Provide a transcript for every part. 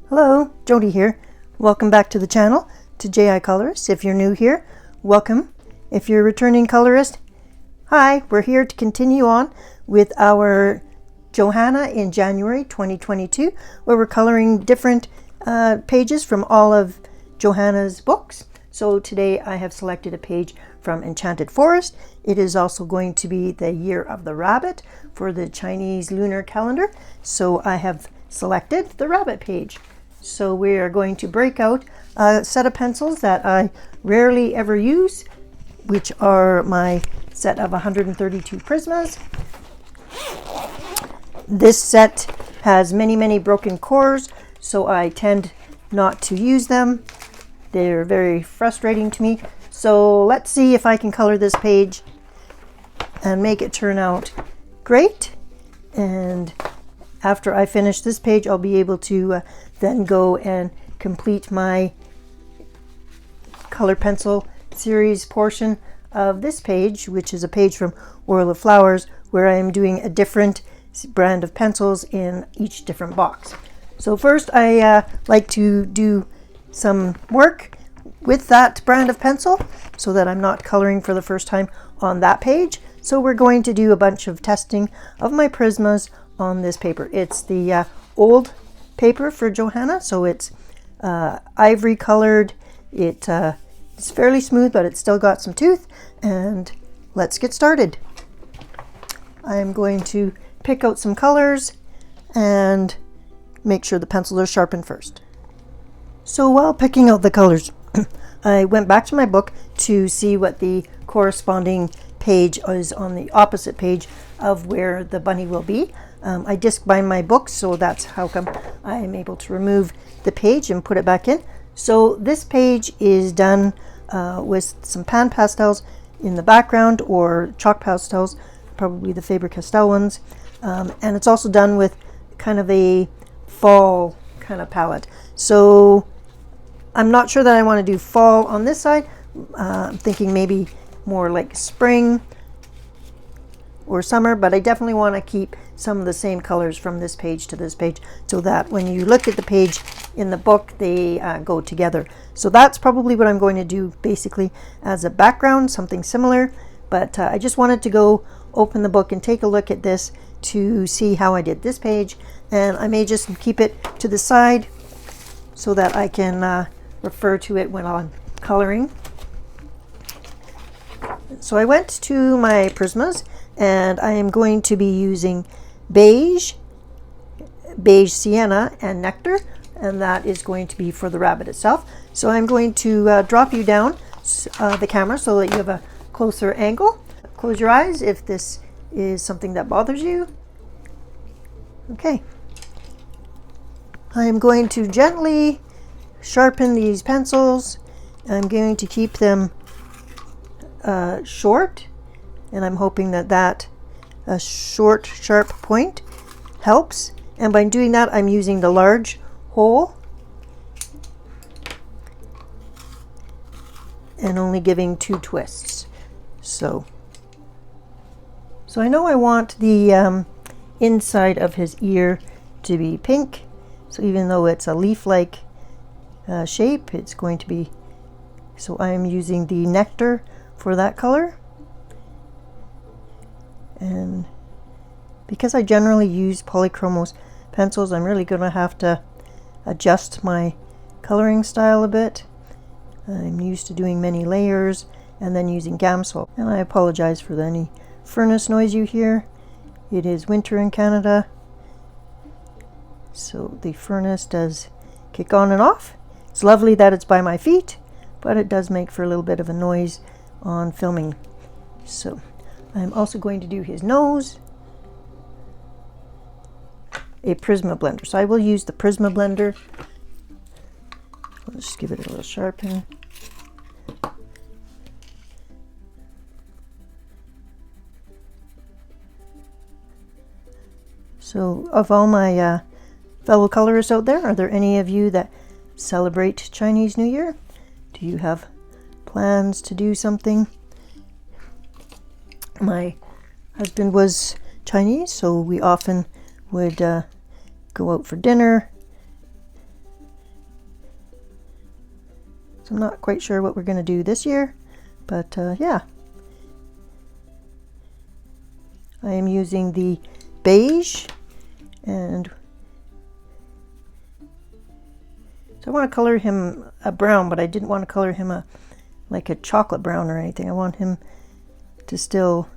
Hello, Jody here. Welcome back to the channel, to JI Colorist. If you're new here, welcome. If you're a returning colorist, hi. We're here to continue on with our Johanna in January 2022, where we're coloring different pages from all of Johanna's books. So today I have selected a page from Enchanted Forest. It is also going to be the Year of the Rabbit for the Chinese lunar calendar. So I have selected the rabbit page. So we are going to break out a set of pencils that I rarely ever use, which are my set of 132 Prismas. This set has many broken cores, so I tend not to use them. They're very frustrating to me. So let's see if I can color this page and make it turn out great. And after I finish this page, I'll be able to then go and complete my color pencil series portion of this page, which is a page from World of Flowers, where I am doing a different brand of pencils in each different box. So first I like to do some work with that brand of pencil so that I'm not coloring for the first time on that page. So we're going to do a bunch of testing of my Prismas on this paper. It's the old paper for Johanna, so it's ivory colored. It's fairly smooth, but it's still got some tooth. And let's get started. I'm going to pick out some colors and make sure the pencils are sharpened first. So while picking out the colors, I went back to my book to see what the corresponding page is on the opposite page of where the bunny will be. I disc bind my books, so that's how come I am able to remove the page and put it back in. So this page is done with some pan pastels in the background, or chalk pastels, probably the Faber-Castell ones. And it's also done with kind of a fall kind of palette. So I'm not sure that I want to do fall on this side. I'm thinking maybe more like spring or summer, but I definitely want to keep some of the same colors from this page to this page, so that when you look at the page in the book, they go together. So that's probably what I'm going to do basically as a background, something similar. But I just wanted to go open the book and take a look at this to see how I did this page. And I may just keep it to the side so that I can refer to it when I'm coloring. So I went to my Prismas, and I am going to be using beige sienna, and nectar, and that is going to be for the rabbit itself. So I'm going to drop you down the camera so that you have a closer angle. Close your eyes if this is something that bothers you. Okay. I am going to gently sharpen these pencils. I'm going to keep them short, and I'm hoping that a short sharp point helps. And by doing that, I'm using the large hole and only giving 2 twists. So I know I want the inside of his ear to be pink, so even though it's a leaf-like shape, it's going to be, so I am using the nectar for that color. And because I generally use polychromos pencils, I'm really going to have to adjust my coloring style a bit. I'm used to doing many layers and then using Gamsol. And I apologize for any furnace noise you hear. It is winter in Canada, so the furnace does kick on and off. It's lovely that it's by my feet, but it does make for a little bit of a noise on filming. So I'm also going to do his nose, a Prisma blender. So I will use the Prisma blender. Let's just give it a little sharpen. So of all my fellow colorists out there, are there any of you that celebrate Chinese New Year? Do you have plans to do something? My husband was Chinese, so we often would go out for dinner. So I'm not quite sure what we're going to do this year, but yeah. I am using the beige, and so I want to color him a brown, but I didn't want to color him like a chocolate brown or anything. I want him to still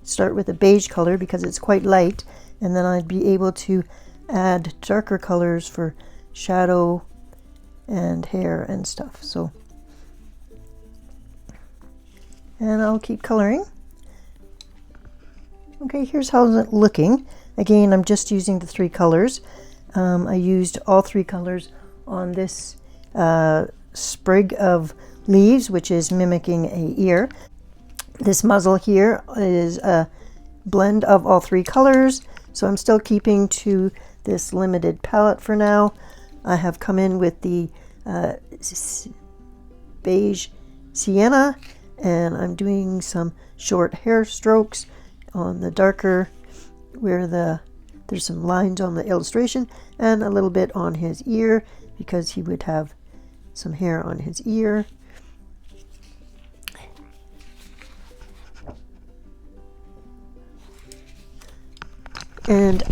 start with a beige color because it's quite light, and then I'd be able to add darker colors for shadow and hair and stuff. So, and I'll keep coloring. Okay, here's how it's looking. Again, I'm just using the 3 colors. I used all 3 colors on this sprig of leaves, which is mimicking a ear. This muzzle here is a blend of all 3 colors, so I'm still keeping to this limited palette for now. I have come in with the beige sienna, and I'm doing some short hair strokes on the darker where there's some lines on the illustration, and a little bit on his ear because he would have some hair on his ear. And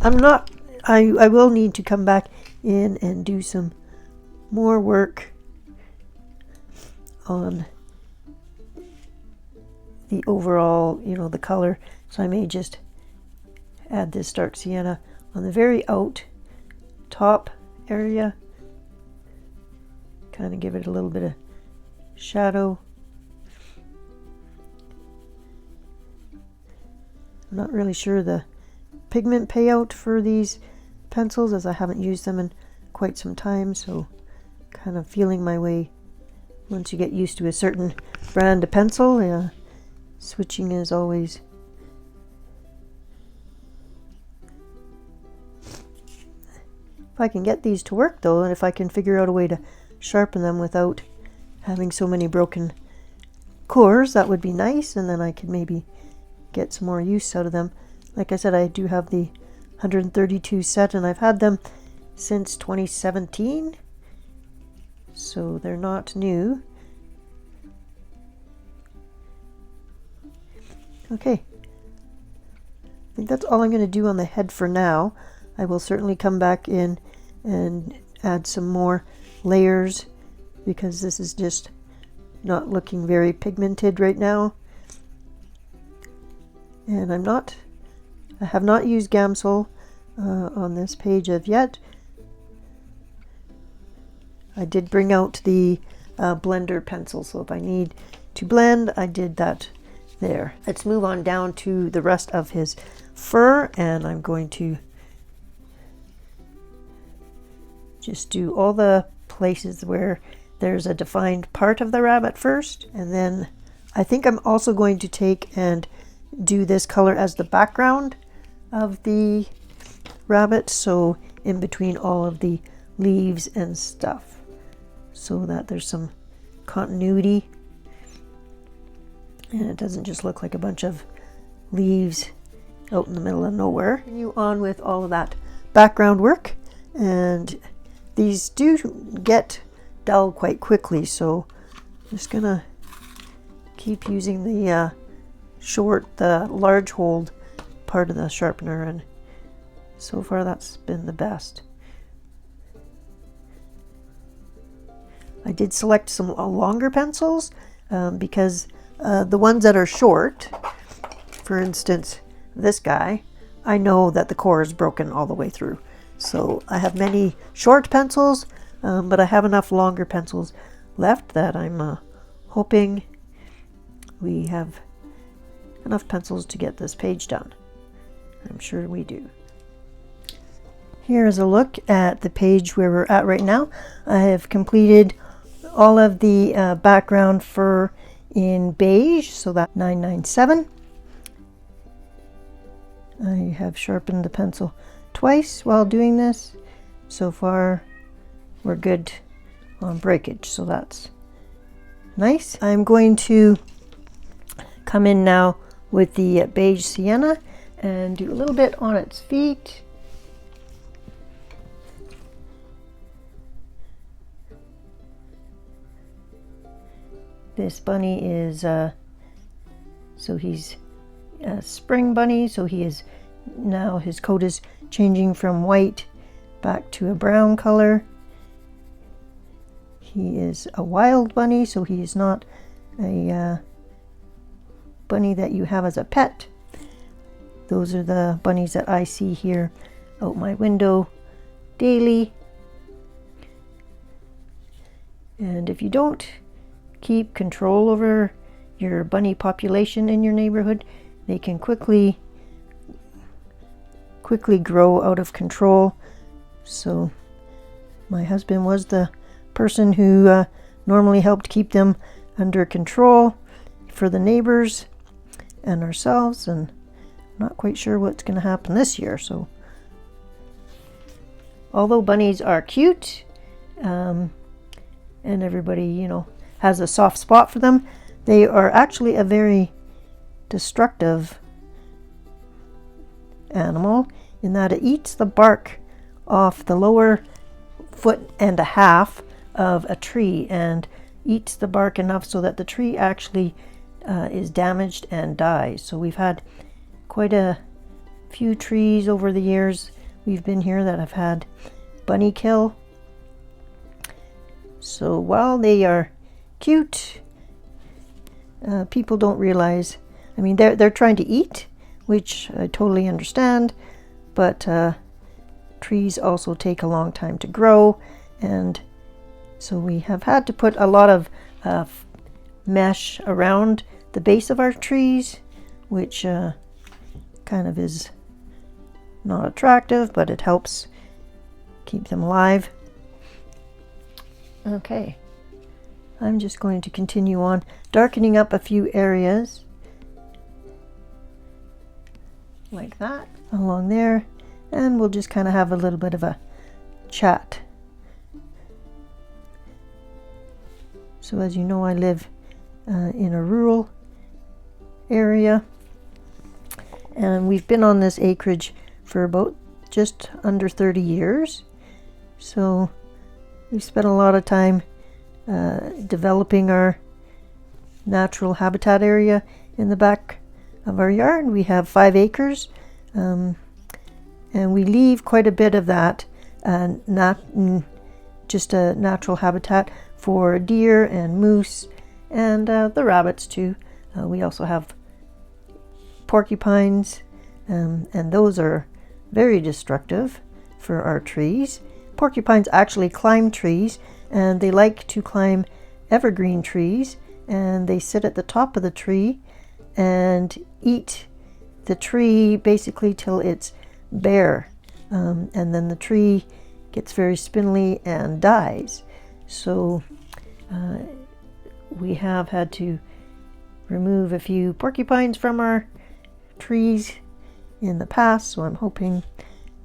I will need to come back in and do some more work on the overall, the color. So I may just add this dark sienna on the very top area, kind of give it a little bit of shadow. I'm not really sure the pigment payout for these pencils, as I haven't used them in quite some time, so kind of feeling my way. Once you get used to a certain brand of pencil, switching is always if I can get these to work though, and if I can figure out a way to sharpen them without having so many broken cores, that would be nice, and then I could maybe get some more use out of them. Like I said, I do have the 132 set, and I've had them since 2017, so they're not new. Okay, I think that's all I'm going to do on the head for now. I will certainly come back in and add some more layers because this is just not looking very pigmented right now. And I have not used Gamsol on this page of yet. I did bring out the blender pencil, so if I need to blend, I did that there. Let's move on down to the rest of his fur, and I'm going to just do all the places where there's a defined part of the rabbit first, and then I think I'm also going to take and do this color as the background of the rabbit, so in between all of the leaves and stuff, so that there's some continuity and it doesn't just look like a bunch of leaves out in the middle of nowhere. Continue on with all of that background work, and these do get dull quite quickly, so I'm just gonna keep using the the large hold part of the sharpener, and so far that's been the best. I did select some longer pencils because the ones that are short, for instance this guy, I know that the core is broken all the way through, so I have many short pencils, but I have enough longer pencils left that I'm hoping we have enough pencils to get this page done. I'm sure we do. Here is a look at the page where we're at right now. I have completed all of the background fur in beige, so that's 997. I have sharpened the pencil twice while doing this. So far we're good on breakage, so that's nice. I'm going to come in now with the beige sienna and do a little bit on its feet. This bunny is, so he's a spring bunny, so he is, now his coat is changing from white back to a brown color. He is a wild bunny, so he is not a bunny that you have as a pet. Those are the bunnies that I see here out my window daily. And if you don't keep control over your bunny population in your neighborhood, they can quickly grow out of control. So my husband was the person who normally helped keep them under control for the neighbors and ourselves, and I'm not quite sure what's going to happen this year. So although bunnies are cute, and everybody, you know, has a soft spot for them, they are actually a very destructive animal in that it eats the bark off the lower foot and a half of a tree and eats the bark enough so that the tree actually is damaged and dies. So we've had quite a few trees over the years we've been here that have had bunny kill. So while they are cute, people don't realize, I mean, they're trying to eat, which I totally understand, but trees also take a long time to grow, and so we have had to put a lot of mesh around the base of our trees, which kind of is not attractive, but it helps keep them alive. Okay, I'm just going to continue on darkening up a few areas like that along there, and we'll just kind of have a little bit of a chat. So as you know, I live in a rural area, and we've been on this acreage for about just under 30 years. So we've spent a lot of time developing our natural habitat area in the back of our yard. We have 5 acres, and we leave quite a bit of that just a natural habitat for deer and moose and the rabbits too. We also have porcupines, and those are very destructive for our trees. Porcupines actually climb trees, and they like to climb evergreen trees, and they sit at the top of the tree and eat the tree basically till it's bare, and then the tree gets very spindly and dies. So we have had to remove a few porcupines from our trees in the past, so I'm hoping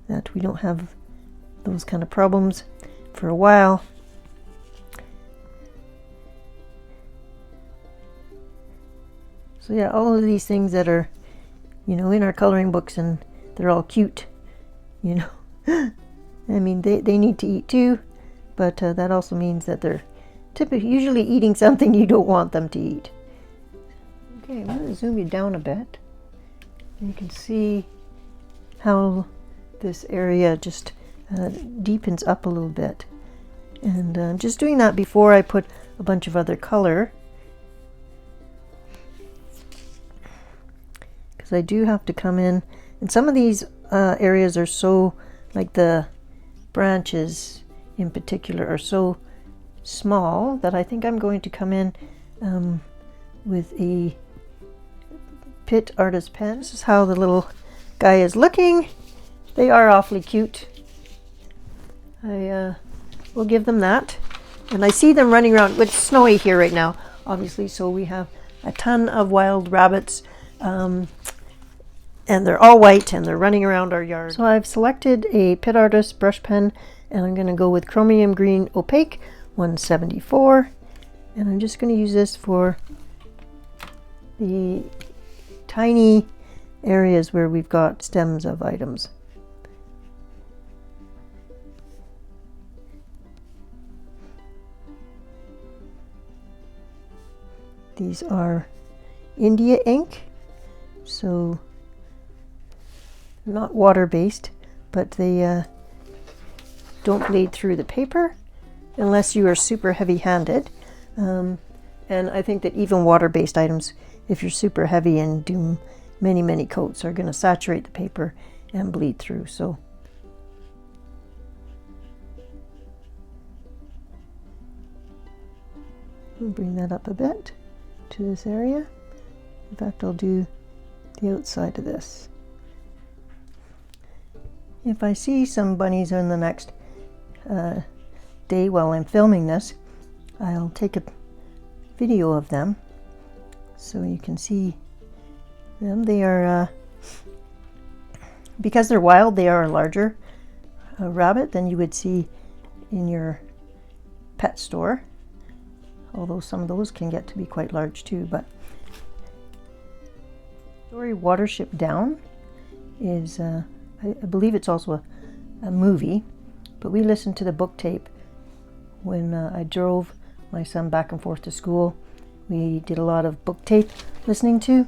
that we don't have those kind of problems for a while. So yeah, all of these things that are, you know, in our coloring books, and they're all cute, you know. I mean, they need to eat too, but that also means that they're usually eating something you don't want them to eat. Okay, I'm going to zoom you down a bit. And you can see how this area just deepens up a little bit. And I'm just doing that before I put a bunch of other color, because I do have to come in, and some of these areas are so, like the branches in particular are so small that I think I'm going to come in with a Pitt artist pen. This is how the little guy is looking. They are awfully cute. I will give them that. And I see them running around. It's snowy here right now, obviously, so we have a ton of wild rabbits, and they're all white, and they're running around our yard. So I've selected a Pitt Artist brush pen, and I'm going to go with Chromium Green Opaque 174, and I'm just going to use this for the tiny areas where we've got stems of items. These are India ink, so not water-based, but they don't bleed through the paper unless you are super heavy-handed. And I think that even water-based items, if you're super heavy and do many coats, are going to saturate the paper and bleed through. So I'll bring that up a bit to this area. In fact, I'll do the outside of this. If I see some bunnies in the next day while I'm filming this, I'll take a video of them so you can see them. They are, because they're wild, they are a larger rabbit than you would see in your pet store, although some of those can get to be quite large too. But story Watership Down is, I believe it's also a movie, but we listened to the book tape when I drove my son back and forth to school. We did a lot of book tape listening to,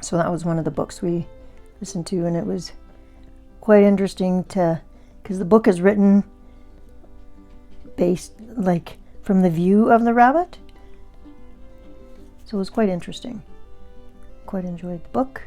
so that was one of the books we listened to, and it was quite interesting because the book is written based like from the view of the rabbit, so it was quite interesting. Quite enjoyed the book.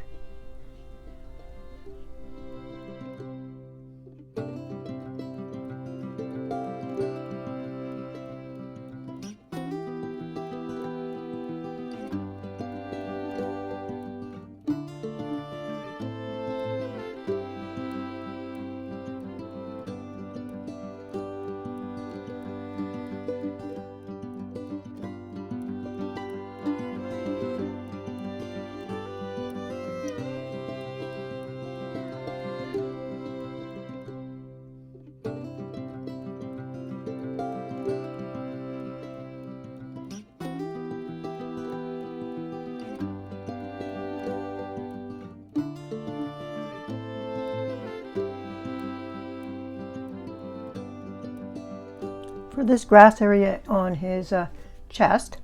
For this grass area on his chest,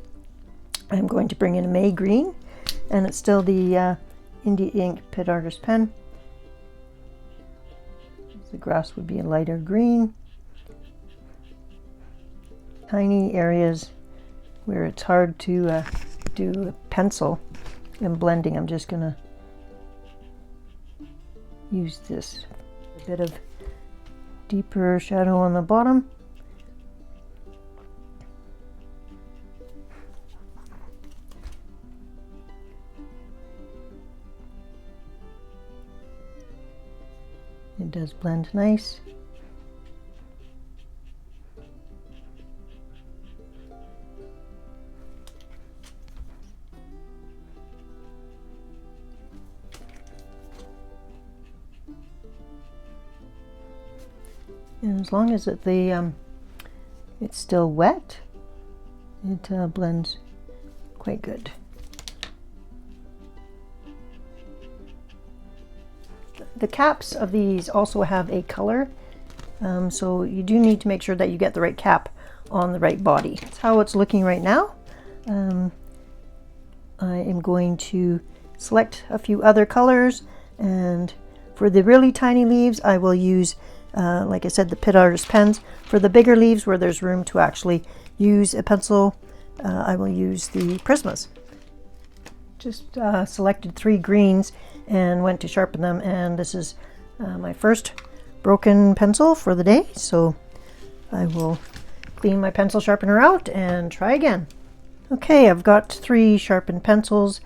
I'm going to bring in a May green, and it's still the India Ink Pit Artist pen. The grass would be a lighter green. Tiny areas where it's hard to do a pencil and blending, I'm just going to use this. A bit of deeper shadow on the bottom. It does blend nice. And as long as it's still wet, it blends quite good. The caps of these also have a color, so you do need to make sure that you get the right cap on the right body. That's how it's looking right now. I am going to select a few other colors, and for the really tiny leaves I will use, like I said, the Pit Artist pens. For the bigger leaves where there's room to actually use a pencil, I will use the Prismas. Just selected 3 greens and went to sharpen them, and this is my first broken pencil for the day, so I will clean my pencil sharpener out and try again. Okay, I've got 3 sharpened pencils.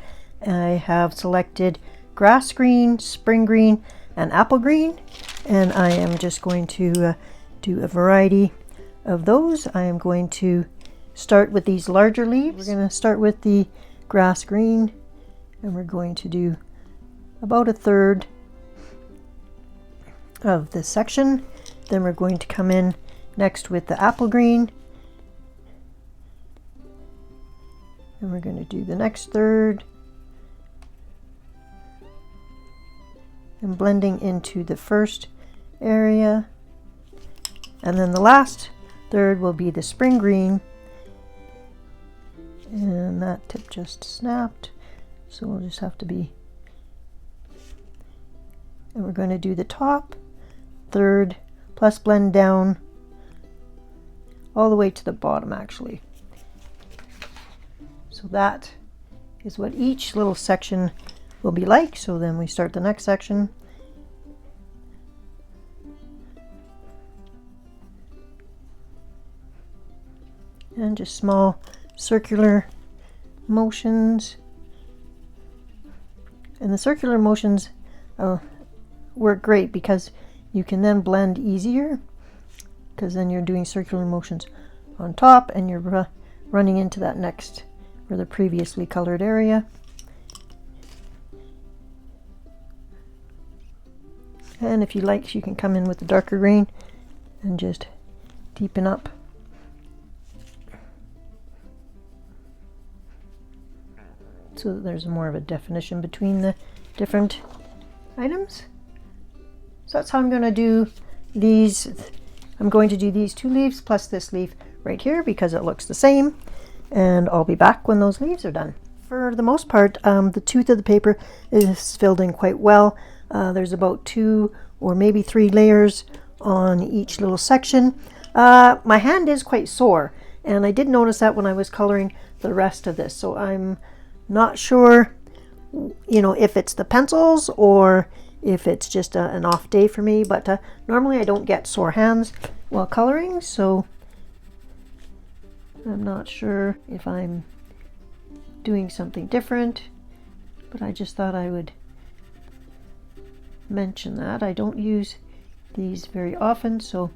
I have selected grass green, spring green, and apple green, and I am just going to do a variety of those. I am going to start with these larger leaves. We're going to start with the grass green, and we're going to do about 1/3 of this section. Then we're going to come in next with the apple green, And we're going to do the next third. And blending into the first area. And then the last third will be the spring green. And that tip just snapped. So we'll just have to be... And we're going to do the top third plus blend down all the way to the bottom actually. So that is what each little section will be like. So then we start the next section. And just small circular motions. And the circular motions work great because you can then blend easier, because then you're doing circular motions on top and you're running into that next or the previously colored area. And if you like, you can come in with the darker green and just deepen up. So that there's more of a definition between the different items. So that's how I'm going to do these. I'm going to do these two leaves plus this leaf right here because it looks the same. And I'll be back when those leaves are done. For the most part, the tooth of the paper is filled in quite well. There's about 2 or maybe 3 layers on each little section. My hand is quite sore, and I did notice that when I was coloring the rest of this. So I'm not sure, if it's the pencils or if it's just an off day for me. But normally I don't get sore hands while coloring, so I'm not sure if I'm doing something different, but I just thought I would mention that. I don't use these very often, so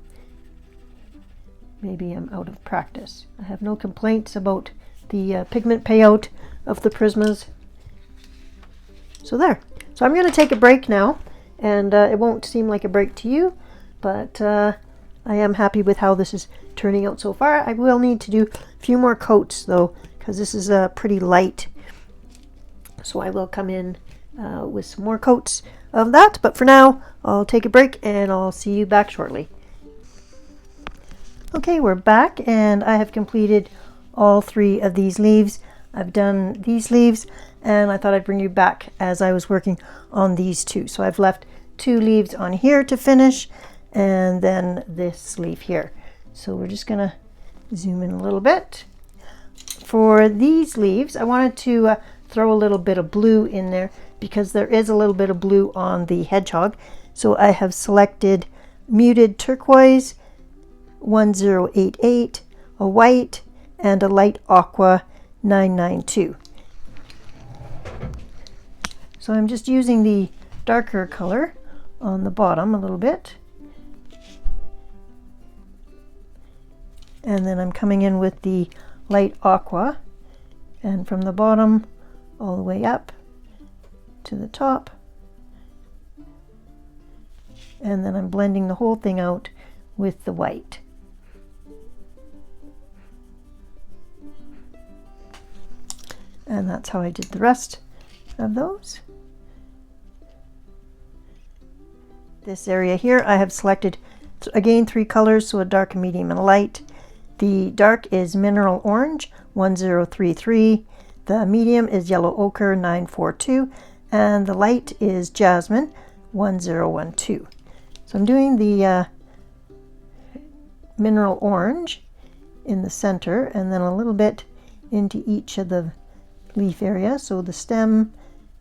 maybe I'm out of practice. I have no complaints about the pigment payout of the Prismas. So there. So I'm going to take a break now, and it won't seem like a break to you, but I am happy with how this is turning out so far. I will need to do a few more coats though, because this is pretty light. So I will come in with some more coats of that. But for now, I'll take a break and I'll see you back shortly. Okay, we're back, and I have completed all 3 of these leaves. I've done these leaves, and I thought I'd bring you back as I was working on these 2. So I've left 2 leaves on here to finish, and then this leaf here. So we're just gonna zoom in a little bit. For these leaves, I wanted to throw a little bit of blue in there because there is a little bit of blue on the hedgehog. So I have selected muted turquoise 1088, a white, and a light aqua 992. So I'm just using the darker color on the bottom a little bit. And then I'm coming in with the light aqua, and from the bottom all the way up to the top. And then I'm blending the whole thing out with the white. And that's how I did the rest of those. This area here, I have selected, again, 3 colors, so a dark, a medium, and a light. The dark is mineral orange 1033, the medium is yellow ochre 942, and the light is jasmine 1012. So I'm doing the mineral orange in the center, and then a little bit into each of the leaf area, so the stem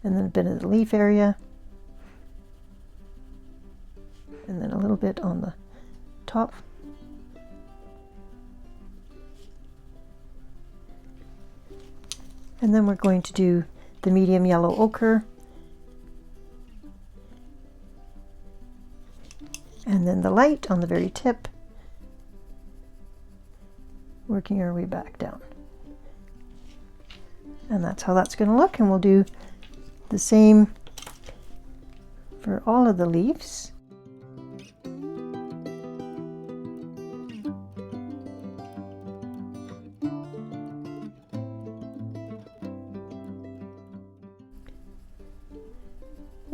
and then a bit of the leaf area, and then a little bit on the top. And then we're going to do the medium yellow ochre, and then the light on the very tip, working our way back down. And that's how that's going to look, and we'll do the same for all of the leaves.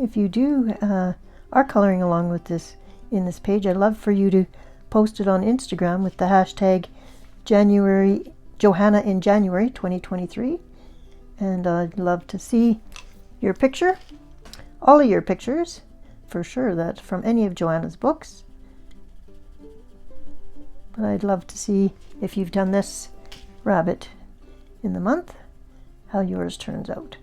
If you do are coloring along with this in this page, I'd love for you to post it on Instagram with the hashtag Johanna in January 2023, and I'd love to see your picture, all of your pictures for sure, that from any of Johanna's books. But I'd love to see if you've done this rabbit in the month, how yours turns out.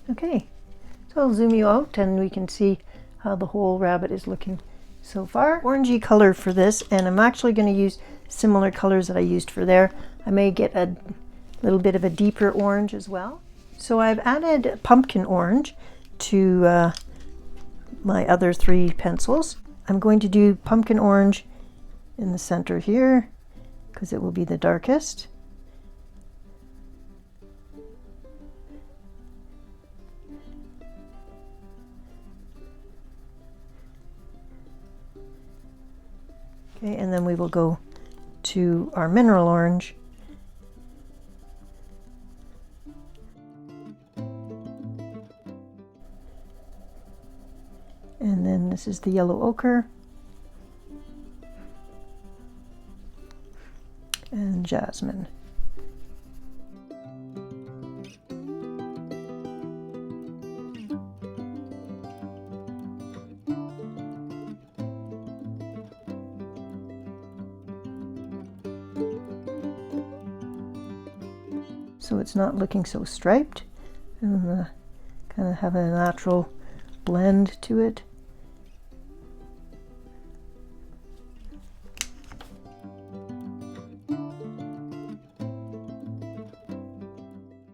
Okay, so I'll zoom you out and we can see how the whole rabbit is looking so far. Orangey color for this, and I'm actually going to use similar colors that I used for there. I may get a little bit of a deeper orange as well. So I've added pumpkin orange to my other 3 pencils. I'm going to do pumpkin orange in the center here because it will be the darkest. Okay, and then we will go to our mineral orange. And then this is the yellow ochre and jasmine. So it's not looking so striped, and kind of have a natural blend to it.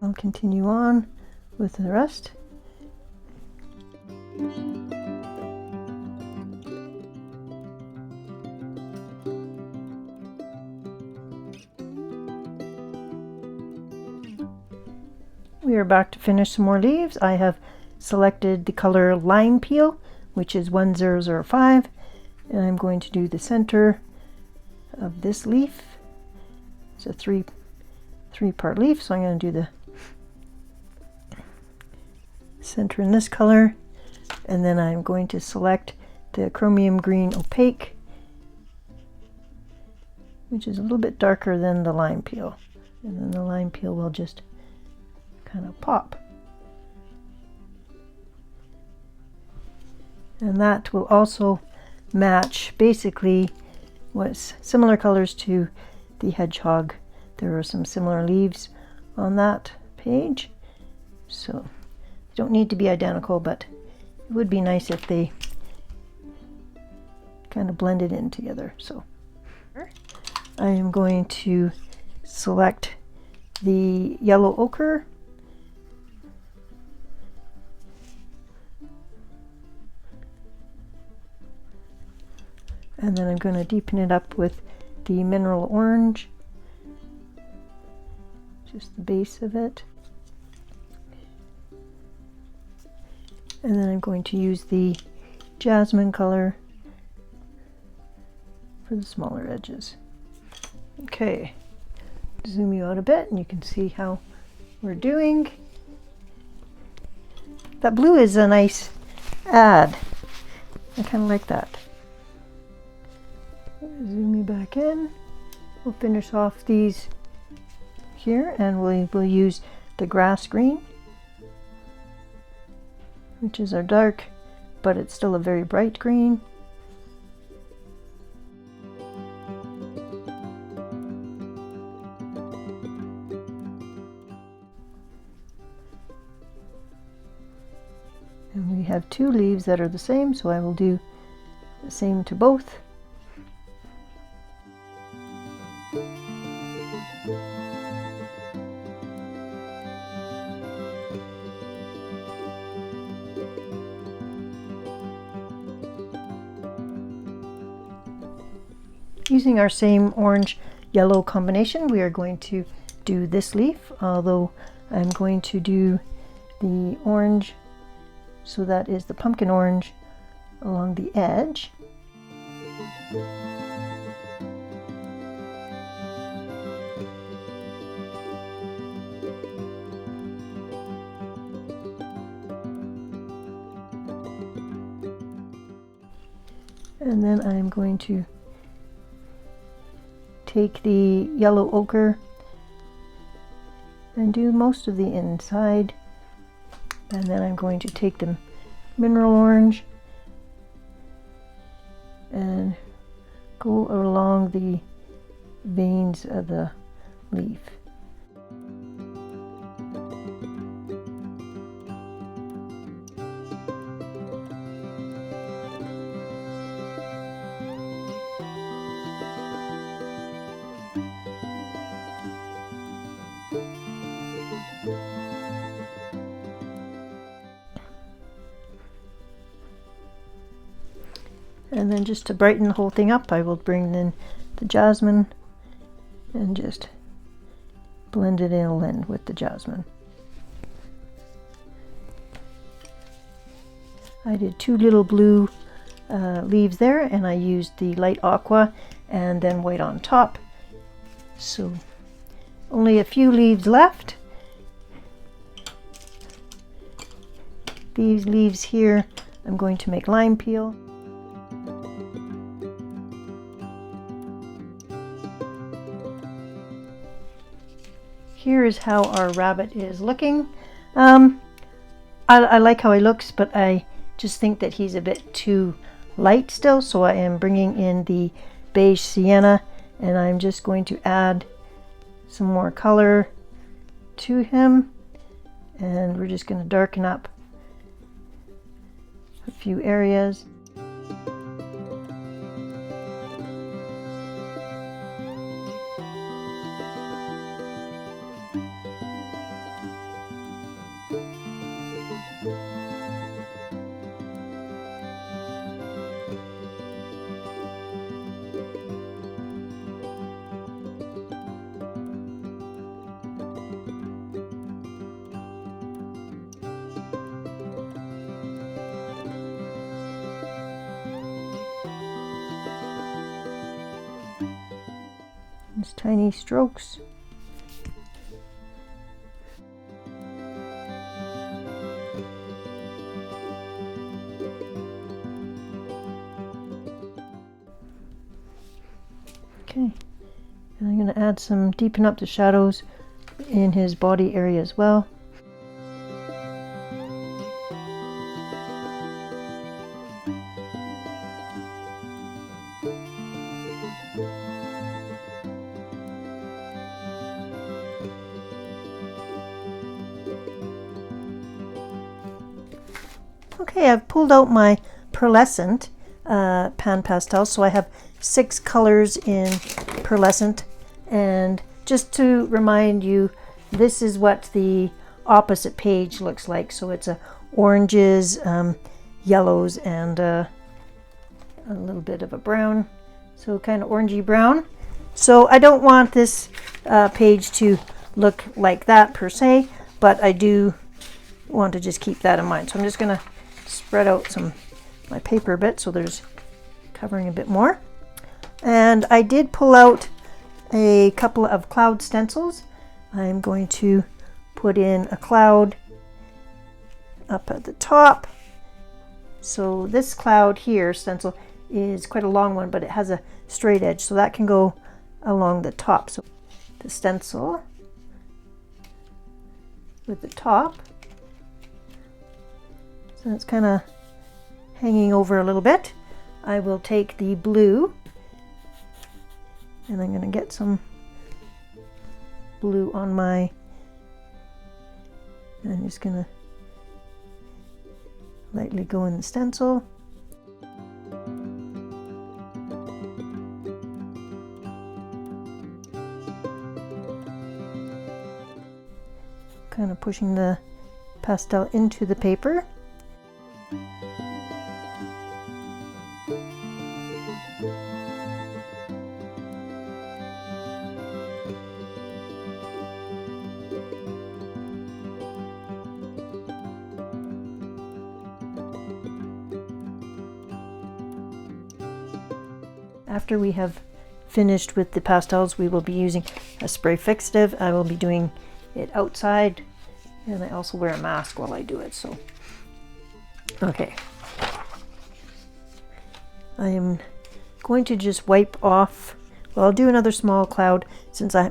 I'll continue on with the rest. We are back to finish some more leaves. I have selected the color Lime Peel, which is 1005, and I'm going to do the center of this leaf. It's a three-part leaf, so I'm going to do the center in this color, and then I'm going to select the Chromium Green Opaque, which is a little bit darker than the Lime Peel, and then the Lime Peel will just kind of pop. And that will also match basically what's similar colors to the hedgehog. There are some similar leaves on that page, so they don't need to be identical, but it would be nice if they kind of blended in together. So I am going to select the yellow ochre, and then I'm going to deepen it up with the mineral orange, just the base of it. And then I'm going to use the jasmine color for the smaller edges. Okay, zoom you out a bit and you can see how we're doing. That blue is a nice add. I kind of like that. Zoom you back in. We'll finish off these here, and we'll use the grass green, which is our dark, but it's still a very bright green. And we have 2 leaves that are the same, so I will do the same to both. Using our same orange-yellow combination, we are going to do this leaf, although I'm going to do the orange, so that is the pumpkin orange along the edge. And then I'm going to take the yellow ochre and do most of the inside. And then I'm going to take the mineral orange and go along the veins of the leaf. And then just to brighten the whole thing up, I will bring in the jasmine and just blend it in with the jasmine. I did 2 little blue leaves there, and I used the light aqua and then white on top. So only a few leaves left. These leaves here, I'm going to make lime peel. Here is how our rabbit is looking. I like how he looks, but I just think that he's a bit too light still, so I am bringing in the beige sienna, and I'm just going to add some more color to him, and we're just going to darken up a few areas. Just tiny strokes. Okay, and I'm going to add some, deepen up the shadows in his body area as well. Okay, I've pulled out my pearlescent pan pastel, so I have 6 colors in pearlescent, and just to remind you, this is what the opposite page looks like. So it's oranges, yellows, and a little bit of a brown, so kind of orangey brown. So I don't want this page to look like that per se, but I do want to just keep that in mind. So I'm just going to spread out my paper a bit so there's covering a bit more. And I did pull out a couple of cloud stencils. I'm going to put in a cloud up at the top. So this cloud here stencil is quite a long one, but it has a straight edge, so that can go along the top. So the stencil with the top, so it's kind of hanging over a little bit. I will take the blue, and I'm going to get some blue on my, and I'm just going to lightly go in the stencil. Kind of pushing the pastel into the paper. After we have finished with the pastels, we will be using a spray fixative. I will be doing it outside, and I also wear a mask while I do it. So okay, I am going to just wipe off, well, I'll do another small cloud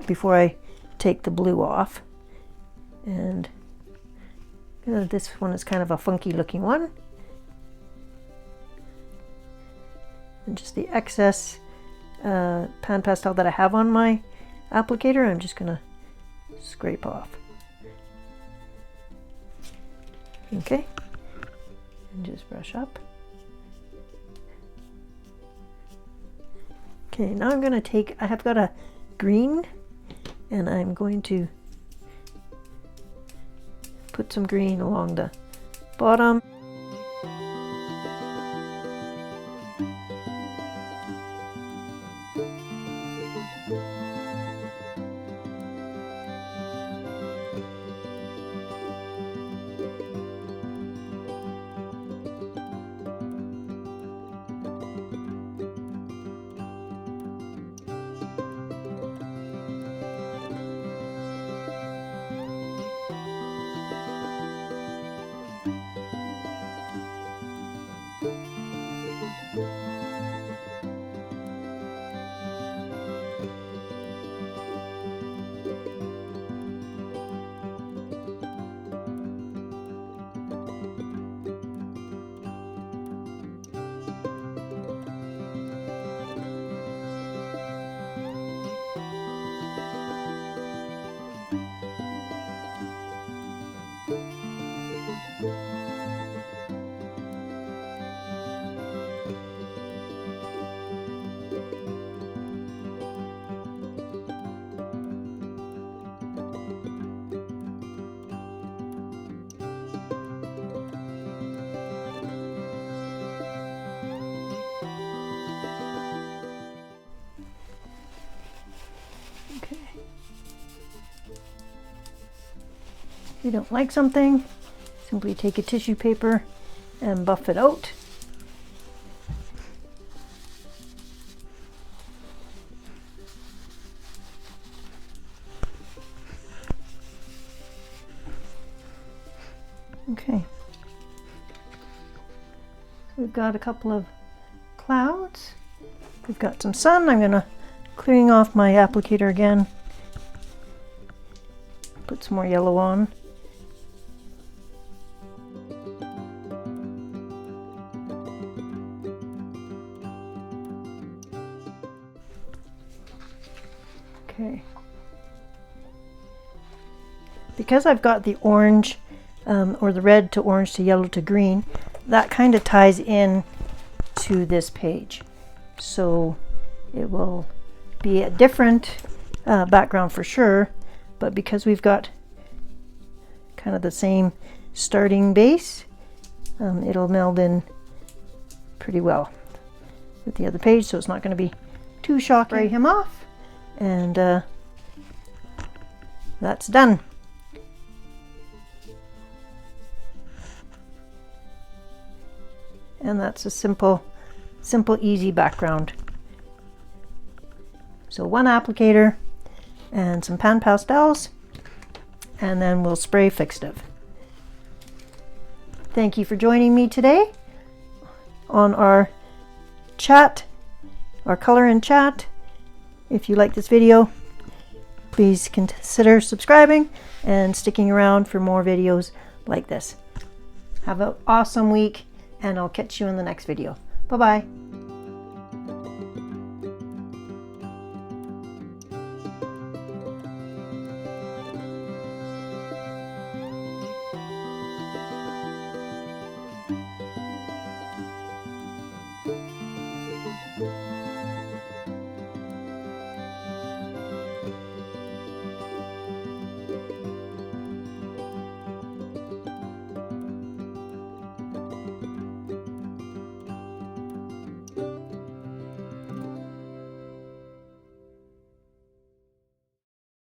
before I take the blue off. And this one is kind of a funky looking one. And just the excess pan pastel that I have on my applicator, I'm just gonna scrape off. Okay, and just brush up. Okay, now I'm gonna take, I have got a green, and I'm going to put some green along the bottom. If you don't like something, simply take a tissue paper and buff it out. Okay. We've got a couple of clouds. We've got some sun. I'm gonna clearing off my applicator again. Put some more yellow on. Okay. Because I've got the orange or the red to orange to yellow to green, that kind of ties in to this page. So it will be a different background for sure, but because we've got kind of the same starting base, it'll meld in pretty well with the other page, so it's not going to be too shocking. Spray him off, and that's done. And that's a simple, easy background. So one applicator and some pan pastels, and then we'll spray fixative. Thank you for joining me today on our chat, our color and chat. If you like this video, please consider subscribing and sticking around for more videos like this. Have an awesome week, and I'll catch you in the next video. Bye-bye.